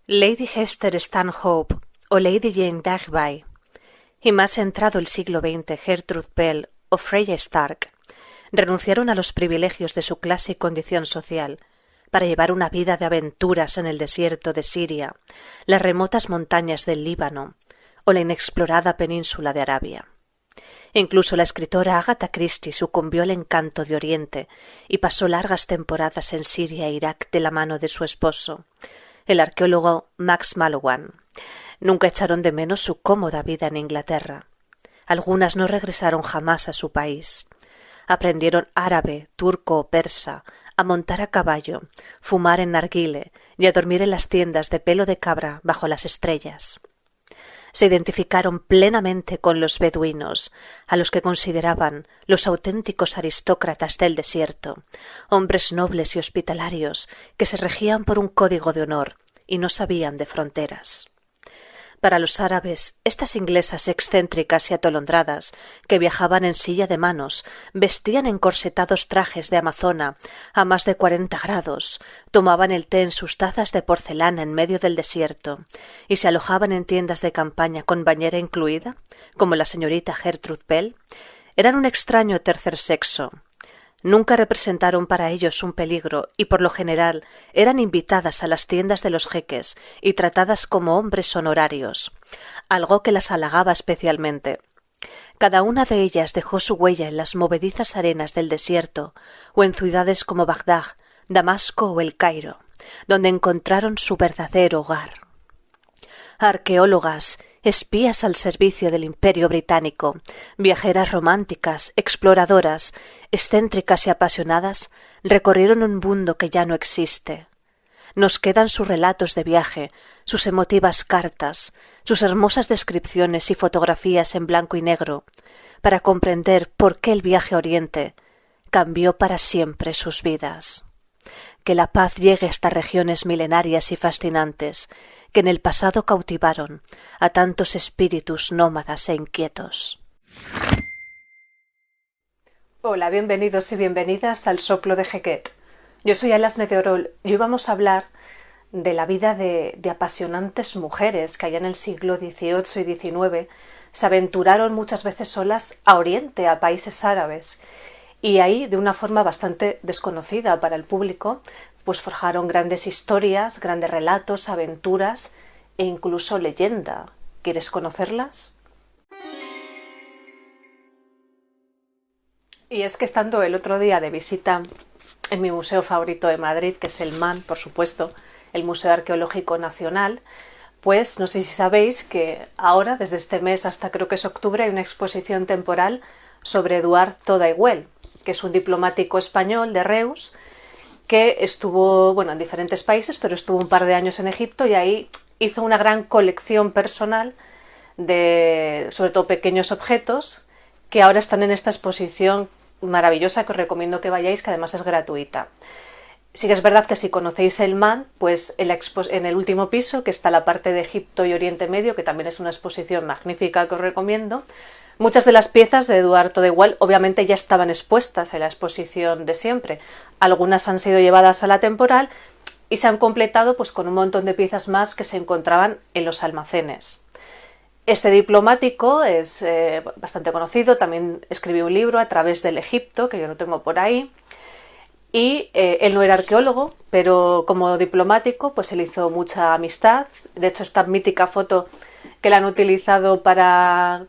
Lady Hester Stanhope o Lady Jane Dagby, y más entrado el siglo XX Gertrude Bell o Freya Stark, renunciaron a los privilegios de su clase y condición social para llevar una vida de aventuras en el desierto de Siria, las remotas montañas del Líbano o la inexplorada península de Arabia. Incluso la escritora Agatha Christie sucumbió al encanto de Oriente y pasó largas temporadas en Siria e Irak de la mano de su esposo, el arqueólogo Max Mallowan. Nunca echaron de menos su cómoda vida en Inglaterra. Algunas no regresaron jamás a su país. Aprendieron árabe, turco o persa, a montar a caballo, fumar en narguile y a dormir en las tiendas de pelo de cabra bajo las estrellas. Se identificaron plenamente con los beduinos, a los que consideraban los auténticos aristócratas del desierto, hombres nobles y hospitalarios que se regían por un código de honor y no sabían de fronteras. Para los árabes, estas inglesas excéntricas y atolondradas, que viajaban en silla de manos, vestían encorsetados trajes de amazona a más de 40 grados, tomaban el té en sus tazas de porcelana en medio del desierto y se alojaban en tiendas de campaña con bañera incluida, como la señorita Gertrude Bell. Eran un extraño tercer sexo. Nunca representaron para ellos un peligro y por lo general eran invitadas a las tiendas de los jeques y tratadas como hombres honorarios, algo que las halagaba especialmente. Cada una de ellas dejó su huella en las movedizas arenas del desierto o en ciudades como Bagdad, Damasco o El Cairo, donde encontraron su verdadero hogar. Arqueólogas, espías al servicio del Imperio Británico, viajeras románticas, exploradoras, excéntricas y apasionadas, recorrieron un mundo que ya no existe. Nos quedan sus relatos de viaje, sus emotivas cartas, sus hermosas descripciones y fotografías en blanco y negro, para comprender por qué el viaje a Oriente cambió para siempre sus vidas. Que la paz llegue a estas regiones milenarias y fascinantes, que en el pasado cautivaron a tantos espíritus nómadas e inquietos. Hola, bienvenidos y bienvenidas al Soplo de Heket. Yo soy Alasne de Orol y hoy vamos a hablar de la vida de apasionantes mujeres que allá en el siglo XVIII y XIX se aventuraron muchas veces solas a Oriente, a países árabes, y ahí, de una forma bastante desconocida para el público, pues forjaron grandes historias, grandes relatos, aventuras e incluso leyenda. ¿Quieres conocerlas? Y es que estando el otro día de visita en mi museo favorito de Madrid, que es el MAN, por supuesto, el Museo Arqueológico Nacional, pues no sé si sabéis que ahora, desde este mes hasta creo que es octubre, hay una exposición temporal sobre Eduard Todayhuel, que es un diplomático español de Reus, que estuvo, bueno, en diferentes países, pero estuvo un par de años en Egipto y ahí hizo una gran colección personal de, sobre todo, pequeños objetos que ahora están en esta exposición maravillosa que os recomiendo que vayáis, que además es gratuita. Sí que es verdad que si conocéis el MAN, pues en el último piso, que está la parte de Egipto y Oriente Medio, que también es una exposición magnífica que os recomiendo, muchas de las piezas de Eduard Todayhuel obviamente ya estaban expuestas en la exposición de siempre. Algunas han sido llevadas a la temporal y se han completado pues con un montón de piezas más que se encontraban en los almacenes. Este diplomático es bastante conocido, también escribió un libro, A través del Egipto, que yo lo tengo por ahí, y él no era arqueólogo, pero como diplomático pues él hizo mucha amistad. De hecho, esta mítica foto que la han utilizado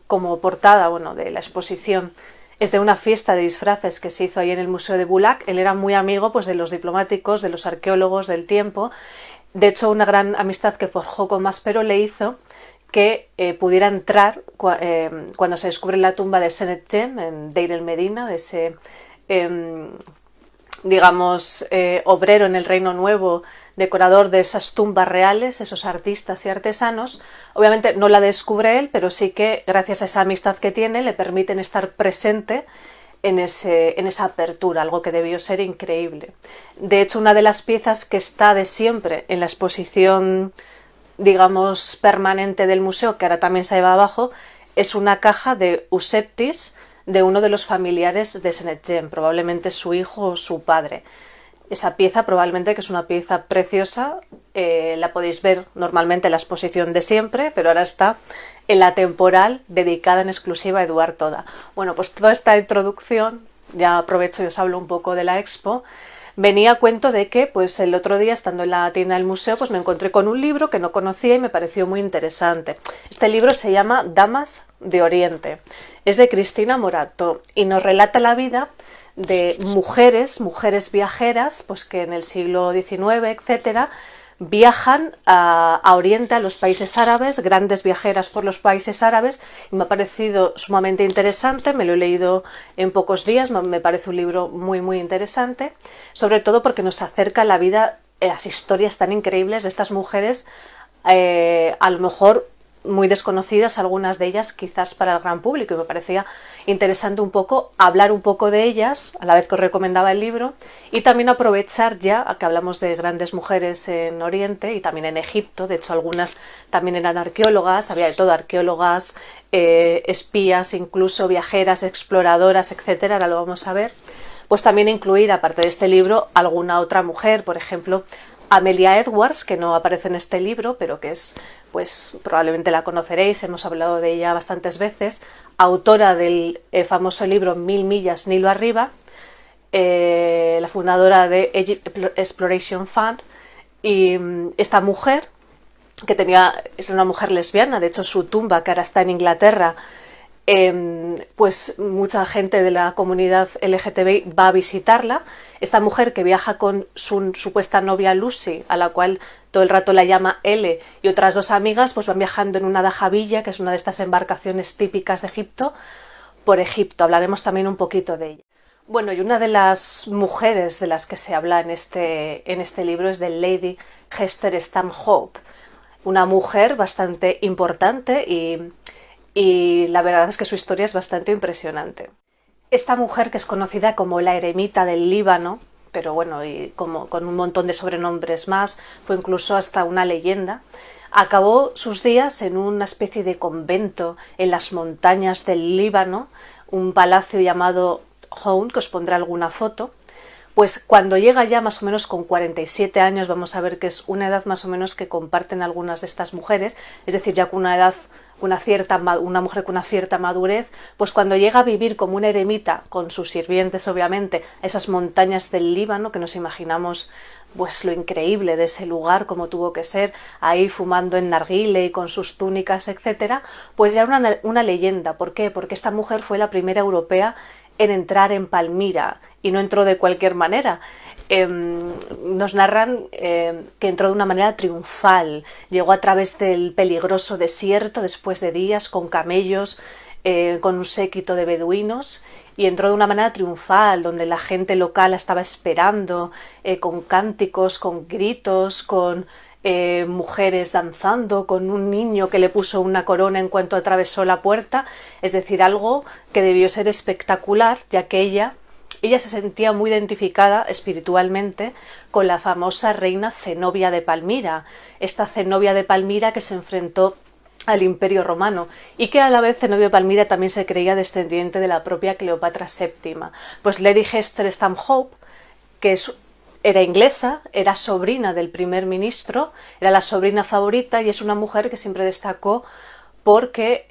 como portada, bueno, de la exposición, es de una fiesta de disfraces que se hizo ahí en el Museo de Bulak. Él era muy amigo pues de los diplomáticos, de los arqueólogos del tiempo. De hecho, una gran amistad que forjó con Maspero le hizo que pudiera entrar cuando se descubre la tumba de Senet Jem en Deir el Medina, de ese obrero en el Reino Nuevo, decorador de esas tumbas reales, esos artistas y artesanos. Obviamente no la descubre él, pero sí que gracias a esa amistad que tiene le permiten estar presente en esa apertura, algo que debió ser increíble. De hecho, una de las piezas que está de siempre en la exposición, digamos, permanente del museo, que ahora también se lleva abajo, es una caja de Useptis, de uno de los familiares de Senet Jem, probablemente su hijo o su padre. Esa pieza probablemente que es una pieza preciosa, la podéis ver normalmente en la exposición de siempre, pero ahora está en la temporal dedicada en exclusiva a Eduard Toda. Bueno, pues toda esta introducción, ya aprovecho y os hablo un poco de la expo, venía a cuento de que pues el otro día, estando en la tienda del museo, pues me encontré con un libro que no conocía y me pareció muy interesante. Este libro se llama Damas de Oriente, es de Cristina Morató y nos relata la vida de mujeres viajeras, pues que en el siglo XIX, etcétera, viajan a Oriente, a los países árabes, grandes viajeras por los países árabes, y me ha parecido sumamente interesante. Me lo he leído en pocos días, me parece un libro muy muy interesante, sobre todo porque nos acerca la vida, las historias tan increíbles de estas mujeres, a lo mejor muy desconocidas, algunas de ellas quizás para el gran público, y me parecía interesante un poco hablar un poco de ellas a la vez que os recomendaba el libro, y también aprovechar ya a que hablamos de grandes mujeres en Oriente y también en Egipto. De hecho algunas también eran arqueólogas, había de todo, arqueólogas, espías, incluso viajeras, exploradoras, etcétera. Ahora lo vamos a ver. Pues también incluir, aparte de este libro, alguna otra mujer, por ejemplo Amelia Edwards, que no aparece en este libro, pero que es, pues probablemente la conoceréis, hemos hablado de ella bastantes veces, autora del famoso libro 1000 millas Nilo arriba, la fundadora de Egypt Exploration Fund. Y esta mujer, que es una mujer lesbiana, de hecho su tumba, que ahora está en Inglaterra, pues mucha gente de la comunidad LGTBI va a visitarla. Esta mujer, que viaja con su supuesta novia Lucy, a la cual todo el rato la llama L, y otras dos amigas, pues van viajando en una dahabilla, que es una de estas embarcaciones típicas de Egipto, por Egipto. Hablaremos también un poquito de ella. Bueno, y una de las mujeres de las que se habla en este libro es de Lady Hester Stanhope, una mujer bastante importante y la verdad es que su historia es bastante impresionante. Esta mujer, que es conocida como la eremita del Líbano, pero bueno, y como con un montón de sobrenombres más, fue incluso hasta una leyenda, acabó sus días en una especie de convento en las montañas del Líbano, un palacio llamado Houn, que os pondré alguna foto. Pues cuando llega ya más o menos con 47 años, vamos a ver que es una edad más o menos que comparten algunas de estas mujeres, es decir, ya con una edad, una mujer con una cierta madurez, pues cuando llega a vivir como una eremita, con sus sirvientes obviamente, a esas montañas del Líbano, que nos imaginamos pues lo increíble de ese lugar, como tuvo que ser, ahí fumando en narguile y con sus túnicas, etcétera, pues ya era una leyenda. ¿Por qué? Porque esta mujer fue la primera europea en entrar en Palmira, y no entró de cualquier manera. Nos narran que entró de una manera triunfal, llegó a través del peligroso desierto después de días con camellos, con un séquito de beduinos, y entró de una manera triunfal, donde la gente local la estaba esperando, con cánticos, con gritos, con mujeres danzando, con un niño que le puso una corona en cuanto atravesó la puerta. Es decir, algo que debió ser espectacular, ya que ella se sentía muy identificada espiritualmente con la famosa reina Zenobia de Palmira, esta Zenobia de Palmira que se enfrentó al Imperio Romano, y que a la vez Zenobia de Palmira también se creía descendiente de la propia Cleopatra VII. Pues Lady Hester Stanhope, que era inglesa, era sobrina del primer ministro, era la sobrina favorita, y es una mujer que siempre destacó porque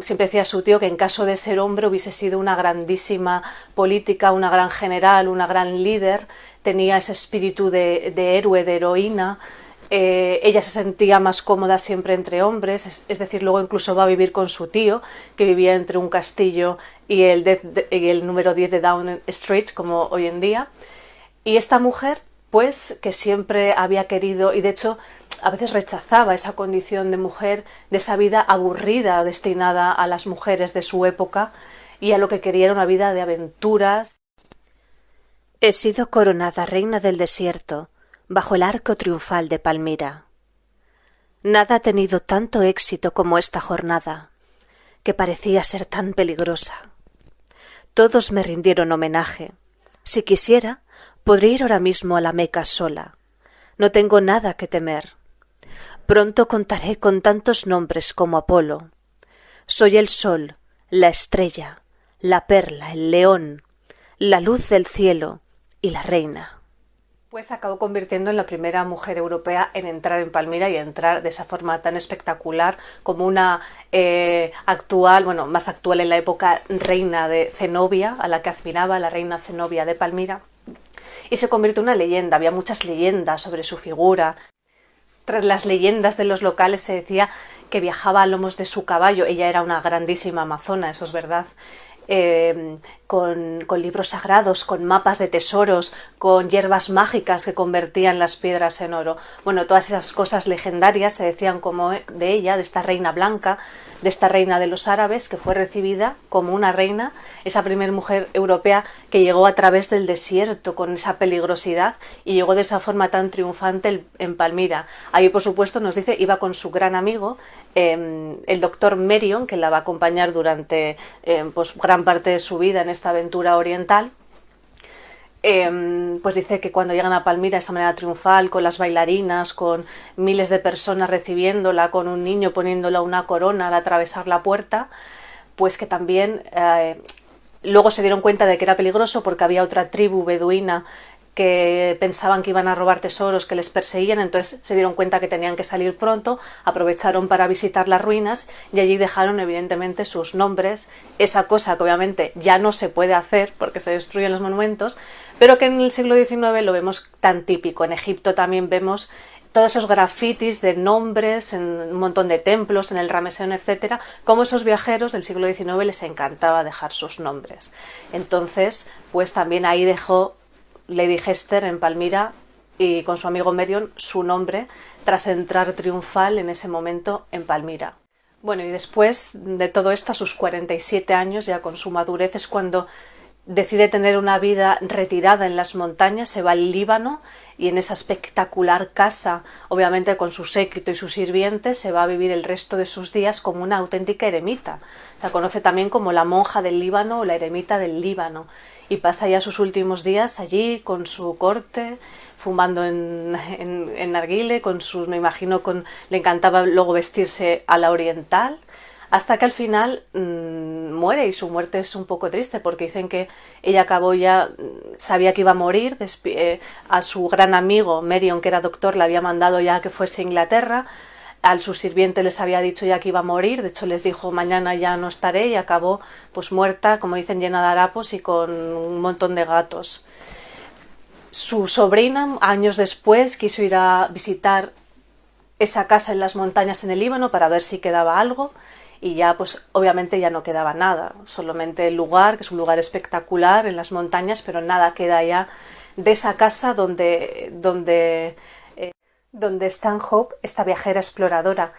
siempre decía su tío que en caso de ser hombre hubiese sido una grandísima política, una gran general, una gran líder, tenía ese espíritu de héroe, de heroína. Ella se sentía más cómoda siempre entre hombres, es decir, luego incluso va a vivir con su tío, que vivía entre un castillo y el número 10 de Downing Street, como hoy en día. Y esta mujer, pues, que siempre había querido, y de hecho a veces rechazaba esa condición de mujer, de esa vida aburrida destinada a las mujeres de su época, y a lo que quería era una vida de aventuras. He sido coronada reina del desierto, bajo el arco triunfal de Palmira. Nada ha tenido tanto éxito como esta jornada, que parecía ser tan peligrosa. Todos me rindieron homenaje. Si quisiera, podría ir ahora mismo a la Meca sola. No tengo nada que temer. Pronto contaré con tantos nombres como Apolo. Soy el sol, la estrella, la perla, el león, la luz del cielo, y la reina. Pues se acabó convirtiendo en la primera mujer europea en entrar en Palmira y entrar de esa forma tan espectacular como una actual, bueno, más actual en la época, reina de Zenobia, a la que admiraba, la reina Zenobia de Palmira, y se convirtió en una leyenda. Había muchas leyendas sobre su figura. Tras las leyendas de los locales se decía que viajaba a lomos de su caballo. Ella era una grandísima amazona, eso es verdad. Con libros sagrados, con mapas de tesoros, con hierbas mágicas que convertían las piedras en oro. Bueno, todas esas cosas legendarias se decían como de ella, de esta reina blanca, de esta reina de los árabes, que fue recibida como una reina, esa primera mujer europea que llegó a través del desierto con esa peligrosidad y llegó de esa forma tan triunfante en Palmira. Ahí, por supuesto, nos dice, iba con su gran amigo, el doctor Merion, que la va a acompañar durante pues gran parte de su vida en esta aventura oriental. Pues dice que cuando llegan a Palmira de esa manera triunfal, con las bailarinas, con miles de personas recibiéndola, con un niño poniéndola una corona al atravesar la puerta, pues que también luego se dieron cuenta de que era peligroso porque había otra tribu beduina que pensaban que iban a robar tesoros, que les perseguían, entonces se dieron cuenta que tenían que salir pronto, aprovecharon para visitar las ruinas y allí dejaron evidentemente sus nombres, esa cosa que obviamente ya no se puede hacer porque se destruyen los monumentos, pero que en el siglo XIX lo vemos tan típico. En Egipto también vemos todos esos grafitis de nombres en un montón de templos, en el Ramesseum, etcétera, como esos viajeros del siglo XIX les encantaba dejar sus nombres. Entonces, pues también ahí dejó Lady Hester en Palmira y con su amigo Merion su nombre tras entrar triunfal en ese momento en Palmira. Bueno, y después de todo esto, a sus 47 años, ya con su madurez, es cuando decide tener una vida retirada en las montañas, se va al Líbano y en esa espectacular casa, obviamente con su séquito y sus sirvientes, se va a vivir el resto de sus días como una auténtica eremita. La conoce también como la monja del Líbano o la eremita del Líbano. Y pasa ya sus últimos días allí con su corte, fumando en narguile, con sus, me imagino, le encantaba luego vestirse a la oriental, hasta que al final muere, y su muerte es un poco triste porque dicen que ella acabó ya, sabía que iba a morir, a su gran amigo Merion, que era doctor, le había mandado ya que fuese a Inglaterra, a sus sirvientes les había dicho ya que iba a morir, de hecho les dijo mañana ya no estaré, y acabó pues muerta, como dicen, llena de harapos y con un montón de gatos. Su sobrina, años después, quiso ir a visitar esa casa en las montañas en el Líbano para ver si quedaba algo, y ya pues obviamente ya no quedaba nada, solamente el lugar, que es un lugar espectacular en las montañas, pero nada queda ya de esa casa donde Stanhope, esta viajera exploradora,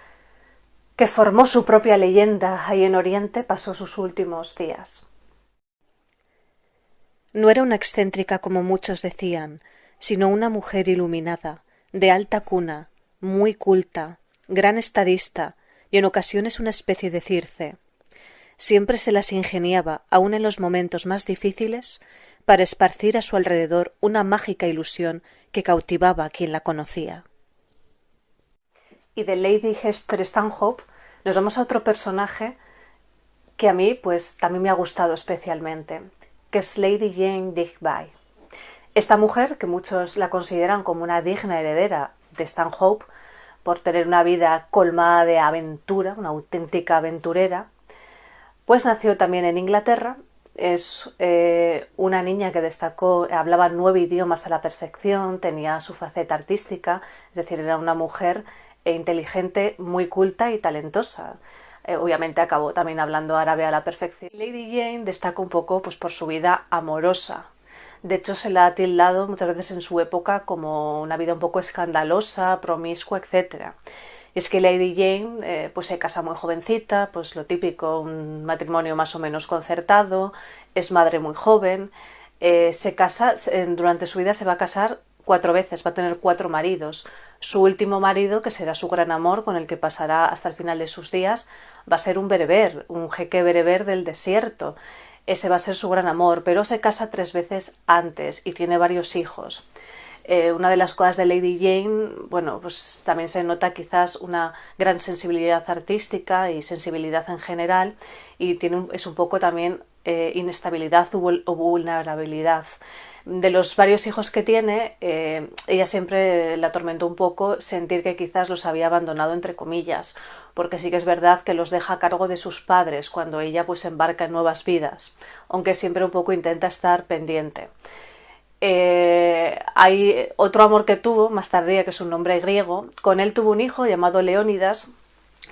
que formó su propia leyenda ahí en Oriente, pasó sus últimos días. No era una excéntrica como muchos decían, sino una mujer iluminada, de alta cuna, muy culta, gran estadista y en ocasiones una especie de Circe. Siempre se las ingeniaba, aun en los momentos más difíciles, para esparcir a su alrededor una mágica ilusión que cautivaba a quien la conocía. Y de Lady Hester Stanhope nos vamos a otro personaje que a mí pues también me ha gustado especialmente, que es Lady Jane Digby. Esta mujer, que muchos la consideran como una digna heredera de Stanhope por tener una vida colmada de aventura, una auténtica aventurera, pues nació también en Inglaterra. Es una niña que destacó, hablaba 9 idiomas a la perfección, tenía su faceta artística, es decir, era una mujer inteligente, muy culta y talentosa. Obviamente acabó también hablando árabe a la perfección. Lady Jane destaca un poco pues, por su vida amorosa. De hecho, se la ha tildado muchas veces en su época como una vida un poco escandalosa, promiscua, etc. Y es que Lady Jane pues se casa muy jovencita, pues lo típico, un matrimonio más o menos concertado, es madre muy joven, se casa, durante su vida se va a casar 4 veces, va a tener 4 maridos. Su último marido, que será su gran amor, con el que pasará hasta el final de sus días, va a ser un bereber, un jeque bereber del desierto. Ese va a ser su gran amor, pero se casa 3 veces antes y tiene varios hijos. Una de las cosas de Lady Jane, bueno, pues también se nota quizás una gran sensibilidad artística y sensibilidad en general, y es un poco también inestabilidad o vulnerabilidad. De los varios hijos que tiene, ella siempre le atormentó un poco sentir que quizás los había abandonado entre comillas, porque sí que es verdad que los deja a cargo de sus padres cuando ella pues embarca en nuevas vidas, aunque siempre un poco intenta estar pendiente. Hay otro amor que tuvo más tardía, que es un nombre griego. Con él tuvo un hijo llamado Leónidas,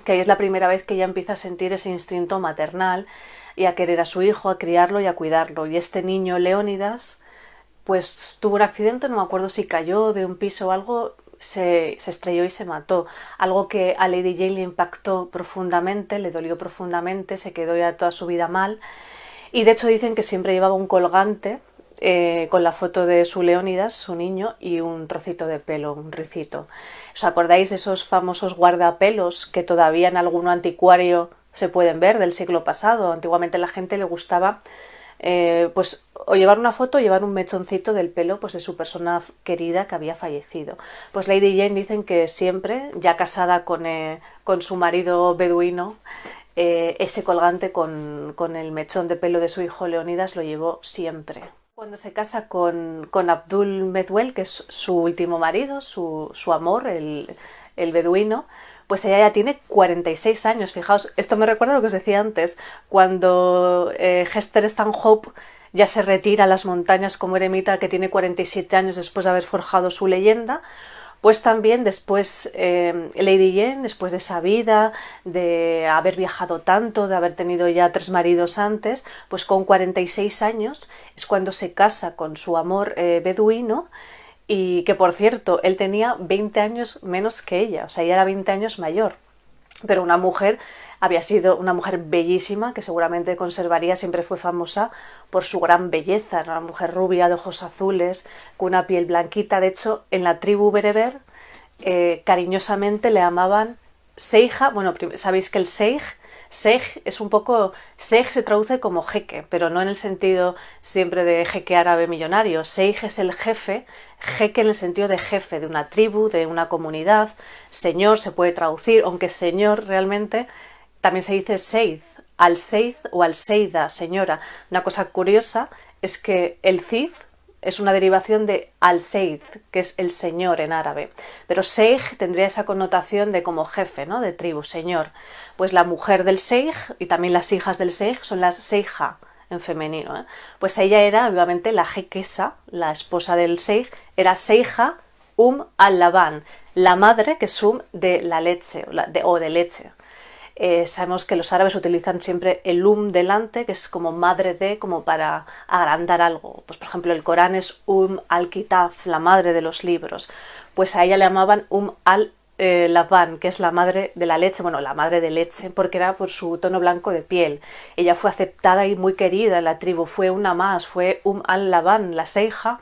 que ahí es la primera vez que ella empieza a sentir ese instinto maternal y a querer a su hijo, a criarlo y a cuidarlo. Y este niño Leónidas pues tuvo un accidente, no me acuerdo si cayó de un piso o algo, se estrelló y se mató. Algo que a Lady Jane le impactó profundamente, le dolió profundamente, se quedó ya toda su vida mal. Y de hecho dicen que siempre llevaba un colgante con la foto de su Leónidas, su niño, y un trocito de pelo, un ricito. ¿Os acordáis de esos famosos guardapelos que todavía en algún anticuario se pueden ver del siglo pasado? Antiguamente a la gente le gustaba pues o llevar una foto o llevar un mechoncito del pelo pues de su persona querida que había fallecido. Pues Lady Jane dicen que siempre, ya casada con su marido beduino, ese colgante con el mechón de pelo de su hijo Leónidas lo llevó siempre. Cuando se casa con Abdul Medwell, que es su último marido, su amor, el beduino, pues ella ya tiene 46 años. Fijaos, esto me recuerda a lo que os decía antes, cuando Hester Stanhope ya se retira a las montañas como eremita, que tiene 47 años después de haber forjado su leyenda. Pues también después Lady Jane, después de esa vida, de haber viajado tanto, de haber tenido ya 3 maridos antes, pues con 46 años es cuando se casa con su amor beduino, y que por cierto, él tenía 20 años menos que ella, o sea, ella era 20 años mayor, pero había sido una mujer bellísima, que seguramente conservaría, siempre fue famosa por su gran belleza, era una mujer rubia, de ojos azules, con una piel blanquita. De hecho, en la tribu bereber, cariñosamente le llamaban Seija. Bueno, sabéis que el Sheikh es un poco... Sheikh se traduce como jeque, pero no en el sentido siempre de jeque árabe millonario. Sheikh es el jefe, jeque en el sentido de jefe de una tribu, de una comunidad. Señor se puede traducir, aunque señor realmente también se dice Seyd, al-Seyd o al-Seida, señora. Una cosa curiosa es que el Cid es una derivación de al-Seyd, que es el señor en árabe. Pero Sheikh tendría esa connotación de como jefe, ¿no? De tribu, señor. Pues la mujer del Sheikh y también las hijas del Sheikh son las Seija en femenino, ¿eh? Pues ella era, obviamente, la jequesa, la esposa del Sheikh, era Seija al-Laban, la madre que es de la leche o de leche. Sabemos que los árabes utilizan siempre el delante, que es como madre de, como para agrandar algo. Pues por ejemplo el Corán es al-Kitab, la madre de los libros. Pues a ella le llamaban al-Laban, que es la madre de la leche, bueno, la madre de leche, porque era por su tono blanco de piel. Ella fue aceptada y muy querida en la tribu, fue una más, fue al-Laban, la Seija,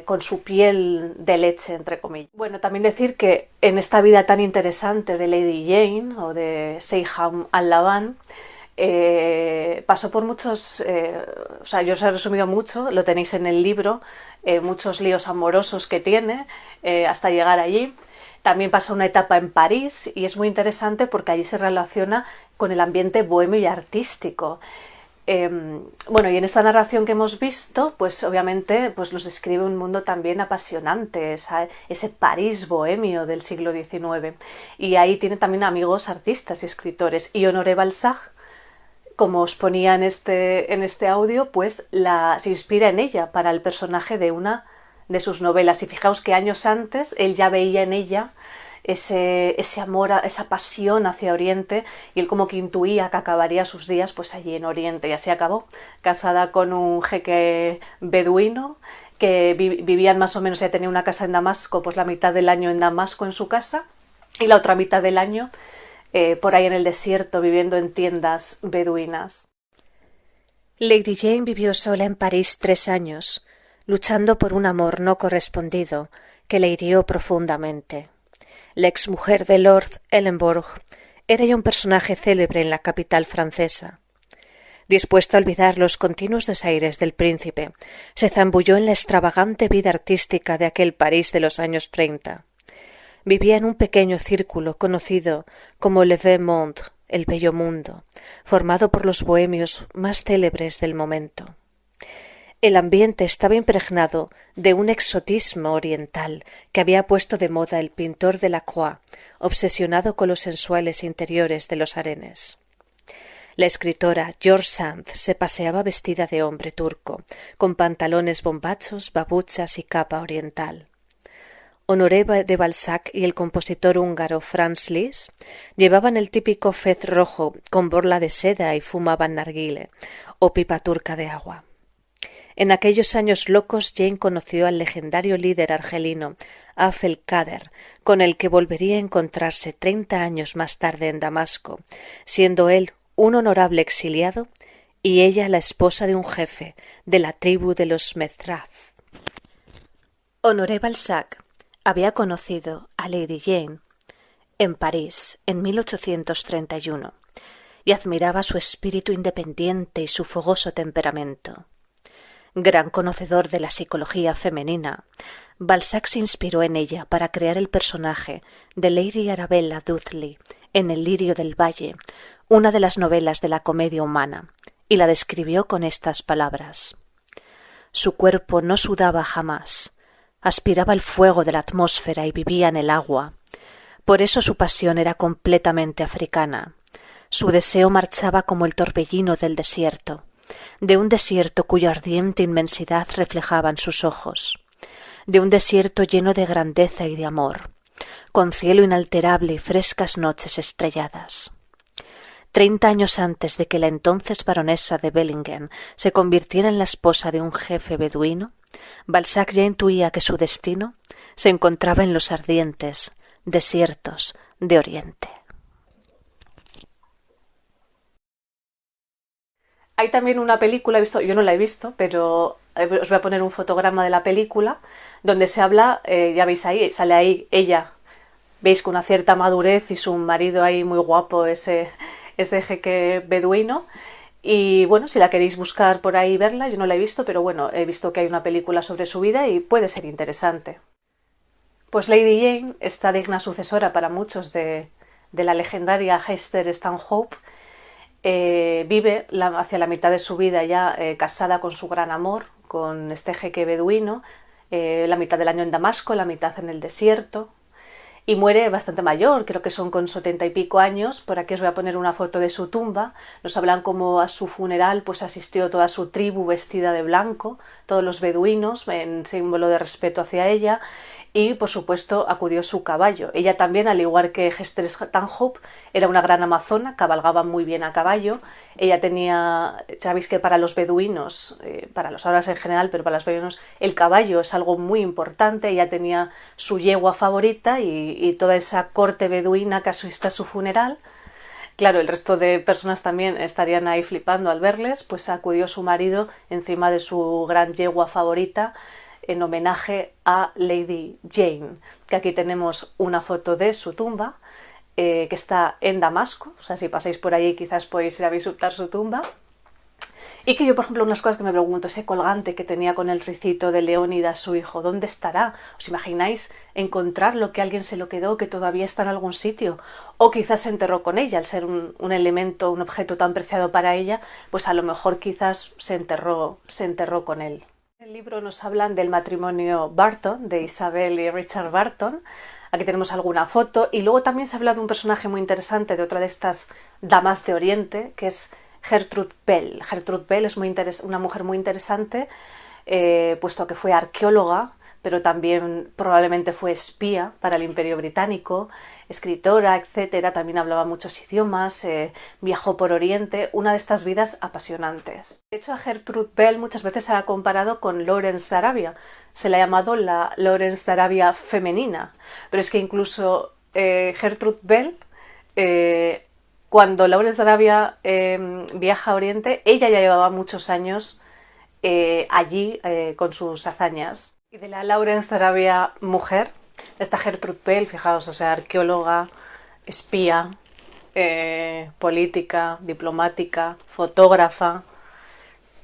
con su piel de leche, entre comillas. Bueno, también decir que en esta vida tan interesante de Lady Jane o de Seija al-Laban, pasó por muchos, o sea, yo os he resumido mucho, lo tenéis en el libro, muchos líos amorosos que tiene hasta llegar allí. También pasa una etapa en París y es muy interesante porque allí se relaciona con el ambiente bohemio y artístico. Bueno, y en esta narración que hemos visto, pues obviamente pues nos describe un mundo también apasionante, ese París bohemio del siglo XIX. Y ahí tiene también amigos artistas y escritores. Y Honoré Balzac, como os ponía en este audio, pues se inspira en ella para el personaje de una de sus novelas. Y fijaos que años antes él ya veía en ella ese amor, esa pasión hacia Oriente, y él como que intuía que acabaría sus días pues allí en Oriente, y así acabó, casada con un jeque beduino que vivían más o menos, ya tenía una casa en Damasco, pues la mitad del año en Damasco en su casa y la otra mitad del año por ahí en el desierto viviendo en tiendas beduinas. Lady Jane vivió sola en París 3 años, luchando por un amor no correspondido que le hirió profundamente. La exmujer de Lord Ellenborough era ya un personaje célebre en la capital francesa. Dispuesta a olvidar los continuos desaires del príncipe, se zambulló en la extravagante vida artística de aquel París de los años 30. Vivía en un pequeño círculo conocido como Le Beau Monde, el bello mundo, formado por los bohemios más célebres del momento. El ambiente estaba impregnado de un exotismo oriental que había puesto de moda el pintor Delacroix, obsesionado con los sensuales interiores de los harenes. La escritora George Sand se paseaba vestida de hombre turco, con pantalones bombachos, babuchas y capa oriental. Honoré de Balzac y el compositor húngaro Franz Liszt llevaban el típico fez rojo con borla de seda y fumaban narguile o pipa turca de agua. En aquellos años locos Jane conoció al legendario líder argelino Abdel Kader, con el que volvería a encontrarse 30 años más tarde en Damasco, siendo él un honorable exiliado y ella la esposa de un jefe de la tribu de los Mezraf. Honoré Balzac había conocido a Lady Jane en París en 1831 y admiraba su espíritu independiente y su fogoso temperamento. Gran conocedor de la psicología femenina, Balzac se inspiró en ella para crear el personaje de Lady Arabella Dudley en El lirio del valle, una de las novelas de la comedia humana, y la describió con estas palabras: su cuerpo no sudaba jamás, aspiraba el fuego de la atmósfera y vivía en el agua. Por eso su pasión era completamente africana. Su deseo marchaba como el torbellino del desierto, de un desierto cuya ardiente inmensidad reflejaban sus ojos, de un desierto lleno de grandeza y de amor, con cielo inalterable y frescas noches estrelladas. 30 años antes de que la entonces baronesa de Bellingen se convirtiera en la esposa de un jefe beduino, Balzac ya intuía que su destino se encontraba en los ardientes desiertos de Oriente. Hay también una película, yo no la he visto, pero os voy a poner un fotograma de la película donde se habla, ya veis ahí, sale ahí ella, veis con una cierta madurez y su marido ahí muy guapo, ese jeque beduino. Y bueno, si la queréis buscar por ahí y verla, yo no la he visto, pero bueno, he visto que hay una película sobre su vida y puede ser interesante. Pues Lady Jane, esta digna sucesora para muchos de la legendaria Hester Stanhope, vive hacia la mitad de su vida ya casada con su gran amor, con este jeque beduino, la mitad del año en Damasco, la mitad en el desierto, y muere bastante mayor, creo que son con 70 y pico años. Por aquí os voy a poner una foto de su tumba. Nos hablan como a su funeral pues asistió toda su tribu vestida de blanco, todos los beduinos en símbolo de respeto hacia ella, y por supuesto acudió su caballo. Ella también, al igual que Hester Stanhope, era una gran amazona, cabalgaba muy bien a caballo. Ella tenía, sabéis que para los beduinos, para los árabes en general, pero para los beduinos el caballo es algo muy importante. Ella tenía su yegua favorita y toda esa corte beduina que asistía a su funeral. Claro, el resto de personas también estarían ahí flipando al verles, pues acudió su marido encima de su gran yegua favorita en homenaje a Lady Jane, que aquí tenemos una foto de su tumba, que está en Damasco. O sea, si pasáis por ahí quizás podéis ir a visitar su tumba. Y que yo, por ejemplo, unas cosas que me pregunto, ese colgante que tenía con el ricito de Leónidas, su hijo, ¿dónde estará? ¿Os imagináis encontrarlo, que alguien se lo quedó, que todavía está en algún sitio? O quizás se enterró con ella, al ser un elemento, un objeto tan preciado para ella, pues a lo mejor quizás se enterró con él. En el libro nos hablan del matrimonio Barton, de Isabel y Richard Barton. Aquí tenemos alguna foto, y luego también se habla de un personaje muy interesante, de otra de estas damas de Oriente, que es Gertrude Bell. Gertrude Bell es una mujer muy interesante, puesto que fue arqueóloga, pero también probablemente fue espía para el Imperio Británico, escritora, etcétera. También hablaba muchos idiomas, viajó por Oriente, una de estas vidas apasionantes. De hecho, a Gertrude Bell muchas veces se la ha comparado con Lawrence de Arabia. Se la ha llamado la Lawrence de Arabia femenina, pero es que incluso Gertrude Bell, cuando Lawrence de Arabia viaja a Oriente, ella ya llevaba muchos años allí con sus hazañas. Y de la Lawrence de Arabia mujer, esta Gertrude Bell, fijaos, o sea, arqueóloga, espía, política, diplomática, fotógrafa,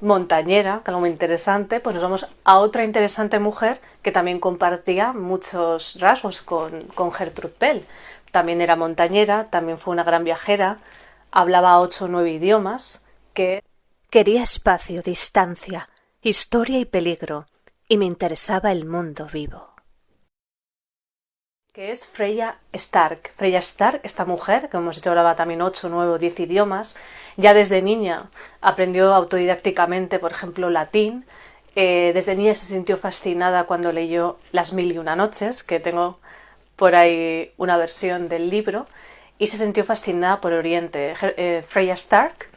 montañera, que algo muy interesante. Pues nos vamos a otra interesante mujer que también compartía muchos rasgos con Gertrude Bell. También era montañera, también fue una gran viajera, hablaba 8 o 9 idiomas, que quería espacio, distancia historia y peligro, y me interesaba el mundo vivo. Que es Freya Stark. Freya Stark, esta mujer, que hemos dicho hablaba también 8, 9 o 10 idiomas, ya desde niña aprendió autodidácticamente, por ejemplo, latín. Desde niña se sintió fascinada cuando leyó Las mil y una noches, que tengo por ahí una versión del libro, y se sintió fascinada por Oriente. Freya Stark,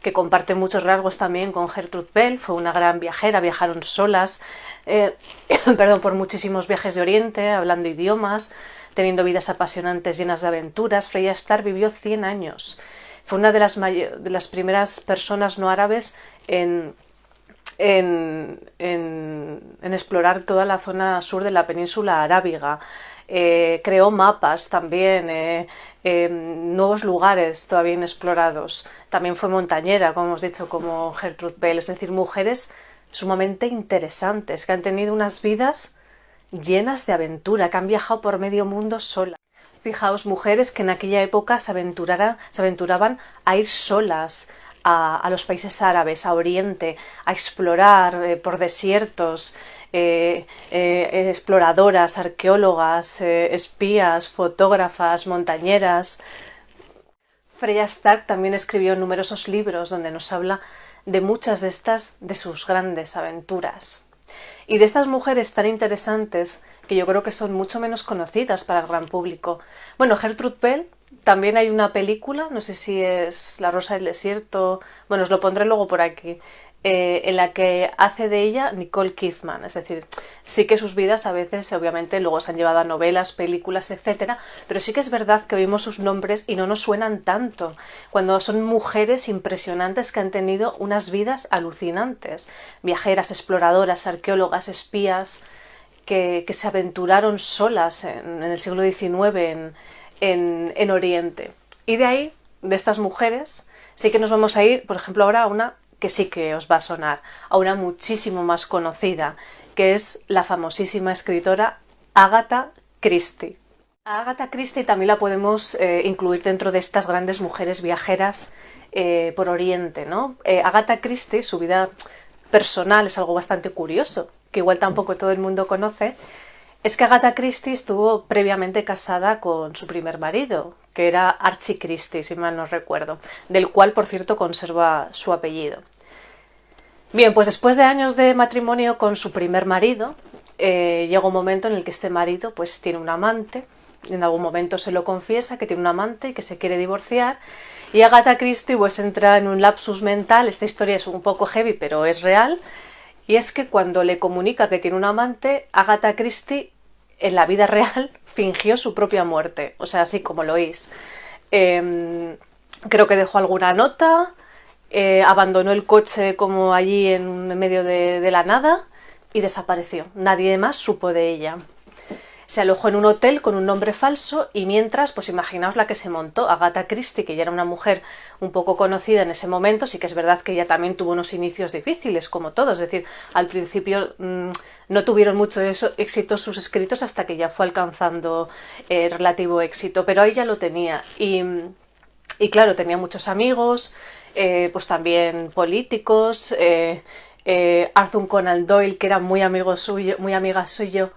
que comparte muchos rasgos también con Gertrude Bell, fue una gran viajera, viajaron solas, por muchísimos viajes de Oriente, hablando idiomas, teniendo vidas apasionantes llenas de aventuras. Freya Stark vivió 100 años. Fue una de las primeras personas no árabes en explorar toda la zona sur de la península arábiga. Creó mapas también, nuevos lugares todavía inexplorados. También fue montañera, como hemos dicho, como Gertrude Bell, es decir, mujeres sumamente interesantes, que han tenido unas vidas llenas de aventura, que han viajado por medio mundo solas. Fijaos, mujeres que en aquella época se aventuraban a ir solas a los países árabes, a Oriente, a explorar por desiertos, exploradoras, arqueólogas, espías, fotógrafas, montañeras. Freya Stark también escribió numerosos libros donde nos habla de muchas de sus grandes aventuras. Y de estas mujeres tan interesantes que yo creo que son mucho menos conocidas para el gran público. Bueno, Gertrude Bell, también hay una película, no sé si es La Rosa del Desierto, bueno, os lo pondré luego por aquí, en la que hace de ella Nicole Kidman. Es decir, sí que sus vidas a veces, obviamente, luego se han llevado a novelas, películas, etcétera, pero sí que es verdad que oímos sus nombres y no nos suenan tanto, cuando son mujeres impresionantes que han tenido unas vidas alucinantes, viajeras, exploradoras, arqueólogas, espías, que se aventuraron solas en el siglo XIX en Oriente. Y de ahí, de estas mujeres, sí que nos vamos a ir, por ejemplo, ahora a una que sí que os va a sonar, a una muchísimo más conocida, que es la famosísima escritora Agatha Christie. A Agatha Christie también la podemos incluir dentro de estas grandes mujeres viajeras por Oriente, ¿no? Agatha Christie, su vida personal es algo bastante curioso, que igual tampoco todo el mundo conoce. Es que Agatha Christie estuvo previamente casada con su primer marido, que era Archie Christie, si mal no recuerdo, del cual, por cierto, conserva su apellido. Bien, pues después de años de matrimonio con su primer marido, llega un momento en el que este marido pues tiene un amante, en algún momento se lo confiesa que tiene un amante y que se quiere divorciar, y Agatha Christie pues entra en un lapsus mental. Esta historia es un poco heavy, pero es real, y es que cuando le comunica que tiene un amante, Agatha Christie en la vida real fingió su propia muerte, o sea, así como lo oís. Creo que dejó alguna nota, abandonó el coche como allí en medio de la nada y desapareció. Nadie más supo de ella. Se alojó en un hotel con un nombre falso y mientras, pues imaginaos la que se montó. Agatha Christie, que ya era una mujer un poco conocida en ese momento, sí que es verdad que ella también tuvo unos inicios difíciles, como todos, es decir, al principio no tuvieron mucho éxito sus escritos hasta que ya fue alcanzando relativo éxito, pero ahí ya lo tenía y claro, tenía muchos amigos, pues también políticos, Arthur Conan Doyle, que era muy amigo suyo, muy amiga suyo.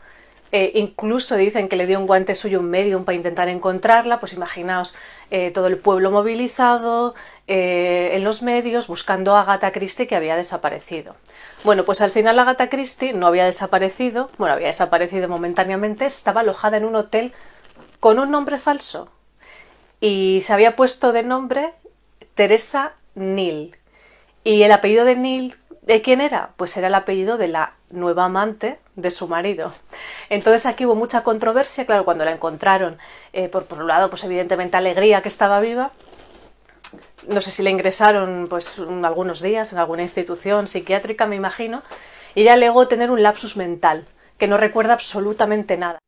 Incluso dicen que le dio un guante suyo, un medium, para intentar encontrarla. Pues imaginaos todo el pueblo movilizado en los medios buscando a Agatha Christie, que había desaparecido. Bueno, pues al final Agatha Christie no había desaparecido, bueno, había desaparecido momentáneamente, estaba alojada en un hotel con un nombre falso y se había puesto de nombre Teresa Neal. Y el apellido de Neal, ¿de quién era? Pues era el apellido de la nueva amante de su marido. Entonces aquí hubo mucha controversia, claro, cuando la encontraron, por un lado, pues evidentemente alegría que estaba viva. No sé si la ingresaron pues algunos días en alguna institución psiquiátrica, me imagino, y ella alegó tener un lapsus mental, que no recuerda absolutamente nada.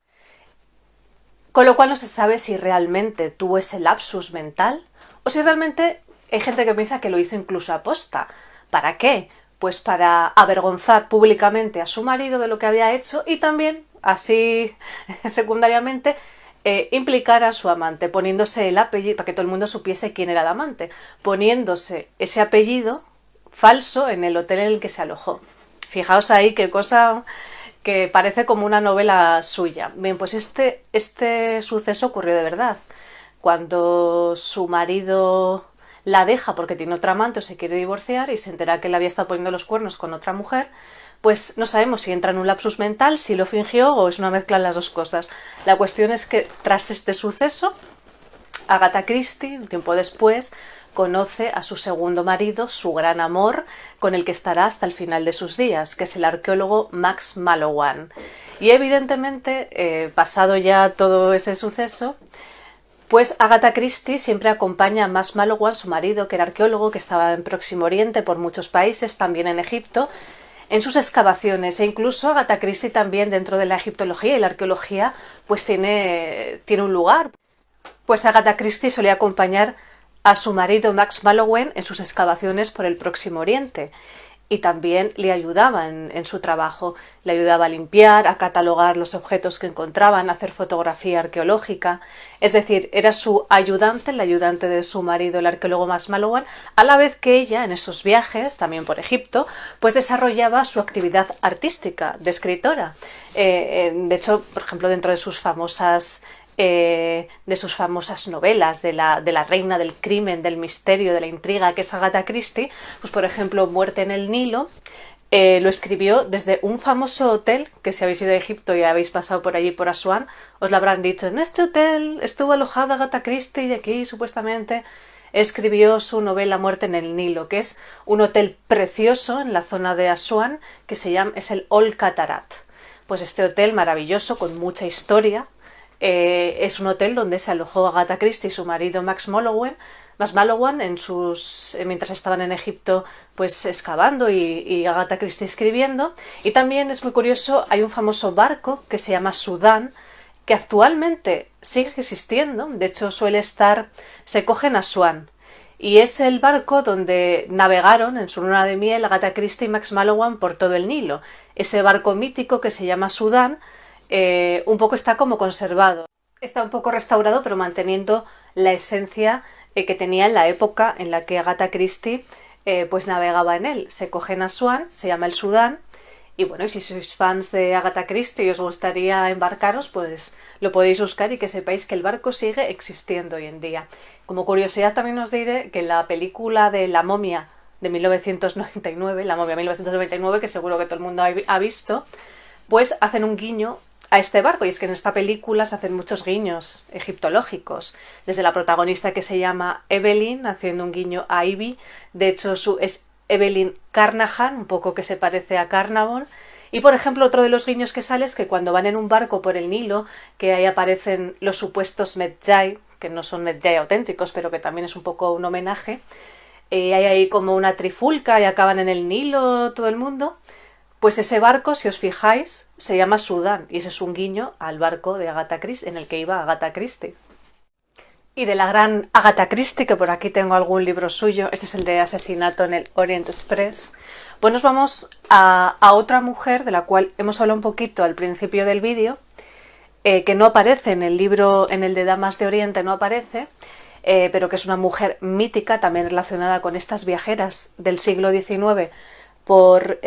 Con lo cual no se sabe si realmente tuvo ese lapsus mental o si realmente hay gente que piensa que lo hizo incluso aposta. ¿Para qué? Pues para avergonzar públicamente a su marido de lo que había hecho y también, así secundariamente, implicar a su amante, poniéndose el apellido, para que todo el mundo supiese quién era el amante, poniéndose ese apellido falso en el hotel en el que se alojó. fijaos ahí qué cosa que parece como una novela suya. Bien, pues este suceso ocurrió de verdad. Cuando su marido la deja porque tiene otra amante o se quiere divorciar y se entera que le había estado poniendo los cuernos con otra mujer, pues no sabemos si entra en un lapsus mental, si lo fingió o es una mezcla de las dos cosas. La cuestión es que tras este suceso, Agatha Christie, un tiempo después, conoce a su segundo marido, su gran amor, con el que estará hasta el final de sus días, que es el arqueólogo Max Mallowan. Y evidentemente, pasado ya todo ese suceso, pues Agatha Christie siempre acompaña a Max Mallowan, su marido, que era arqueólogo, que estaba en Próximo Oriente, por muchos países, también en Egipto, en sus excavaciones. E incluso Agatha Christie también, dentro de la egiptología y la arqueología, pues tiene un lugar. Pues Agatha Christie solía acompañar a su marido Max Mallowan en sus excavaciones por el Próximo Oriente y también le ayudaba en su trabajo. Le ayudaba a limpiar, a catalogar los objetos que encontraban, a hacer fotografía arqueológica. Es decir, era su ayudante, el ayudante de su marido, el arqueólogo Max Mallowan, a la vez que ella, en esos viajes, también por Egipto, pues desarrollaba su actividad artística de escritora. De hecho, por ejemplo, dentro de sus famosas novelas de la reina del crimen, del misterio, de la intriga, que es Agatha Christie, pues por ejemplo Muerte en el Nilo, lo escribió desde un famoso hotel, que si habéis ido a Egipto y habéis pasado por allí por Asuán, os lo habrán dicho, en este hotel estuvo alojada Agatha Christie y aquí supuestamente escribió su novela Muerte en el Nilo, que es un hotel precioso en la zona de Asuán, que es el Ol Katarat. Pues este hotel maravilloso, con mucha historia, es un hotel donde se alojó Agatha Christie y su marido Max Mallowan mientras estaban en Egipto, pues excavando y Agatha Christie escribiendo. Y también es muy curioso, hay un famoso barco que se llama Sudán, que actualmente sigue existiendo, de hecho se coge en Asuán. Y es el barco donde navegaron en su luna de miel Agatha Christie y Max Mallowan por todo el Nilo. Ese barco mítico que se llama Sudán, un poco está como conservado. Está un poco restaurado, pero manteniendo la esencia que tenía en la época en la que Agatha Christie pues navegaba en él. Se coge en Asuán, se llama el Sudán, y bueno, y si sois fans de Agatha Christie y os gustaría embarcaros, pues lo podéis buscar y que sepáis que el barco sigue existiendo hoy en día. Como curiosidad también os diré que en la película de La momia de 1999, La momia 1999, que seguro que todo el mundo ha visto, pues hacen un guiño a este barco, y es que en esta película se hacen muchos guiños egiptológicos, desde la protagonista que se llama Evelyn, haciendo un guiño a Ivy, de hecho es Evelyn Carnahan, un poco que se parece a Carnarvon, y por ejemplo otro de los guiños que sale es que cuando van en un barco por el Nilo, que ahí aparecen los supuestos Medjay, que no son Medjay auténticos, pero que también es un poco un homenaje, hay ahí como una trifulca y acaban en el Nilo todo el mundo. Pues ese barco, si os fijáis, se llama Sudán, y ese es un guiño al barco de Agatha Christie, en el que iba Agatha Christie. Y de la gran Agatha Christie, que por aquí tengo algún libro suyo, este es el de Asesinato en el Orient Express, pues nos vamos a otra mujer de la cual hemos hablado un poquito al principio del vídeo, que no aparece en el libro, en el de Damas de Oriente no aparece, pero que es una mujer mítica, también relacionada con estas viajeras del siglo XIX, por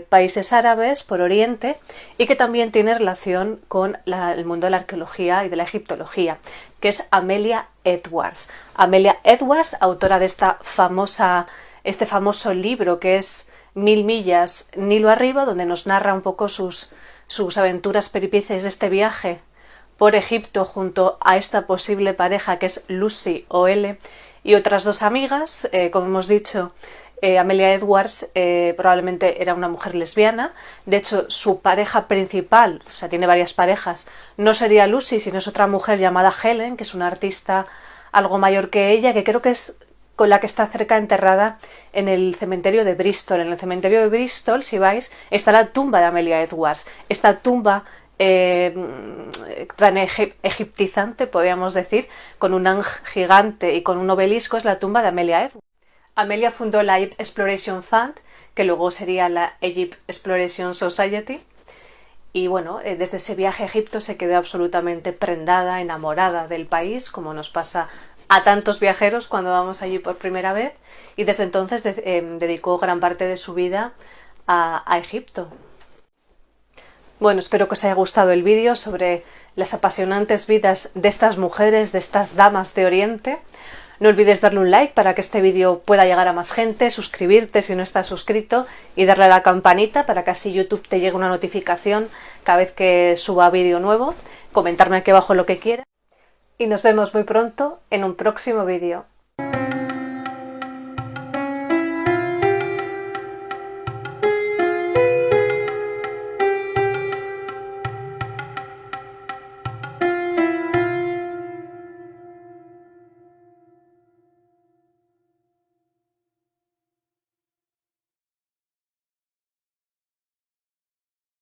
países árabes, por Oriente, y que también tiene relación con el mundo de la arqueología y de la egiptología, que es Amelia Edwards. Amelia Edwards, autora de este famoso libro que es 1000 millas Nilo arriba, donde nos narra un poco sus aventuras, peripecias de este viaje por Egipto junto a esta posible pareja que es Lucy O.L. y otras dos amigas, como hemos dicho. Amelia Edwards probablemente era una mujer lesbiana, de hecho su pareja principal, o sea tiene varias parejas, no sería Lucy sino es otra mujer llamada Helen, que es una artista algo mayor que ella, que creo que es con la que está cerca enterrada en el cementerio de Bristol. En el cementerio de Bristol, si vais, está la tumba de Amelia Edwards, esta tumba tan egiptizante, podríamos decir, con un ángel gigante y con un obelisco, es la tumba de Amelia Edwards. Amelia fundó la Egypt Exploration Fund, que luego sería la Egypt Exploration Society, y bueno, desde ese viaje a Egipto se quedó absolutamente prendada, enamorada del país, como nos pasa a tantos viajeros cuando vamos allí por primera vez, y desde entonces dedicó gran parte de su vida a Egipto. Bueno, espero que os haya gustado el vídeo sobre las apasionantes vidas de estas mujeres, de estas damas de Oriente. No olvides darle un like para que este vídeo pueda llegar a más gente, suscribirte si no estás suscrito y darle a la campanita para que así YouTube te llegue una notificación cada vez que suba vídeo nuevo. Comentarme aquí abajo lo que quieras y nos vemos muy pronto en un próximo vídeo.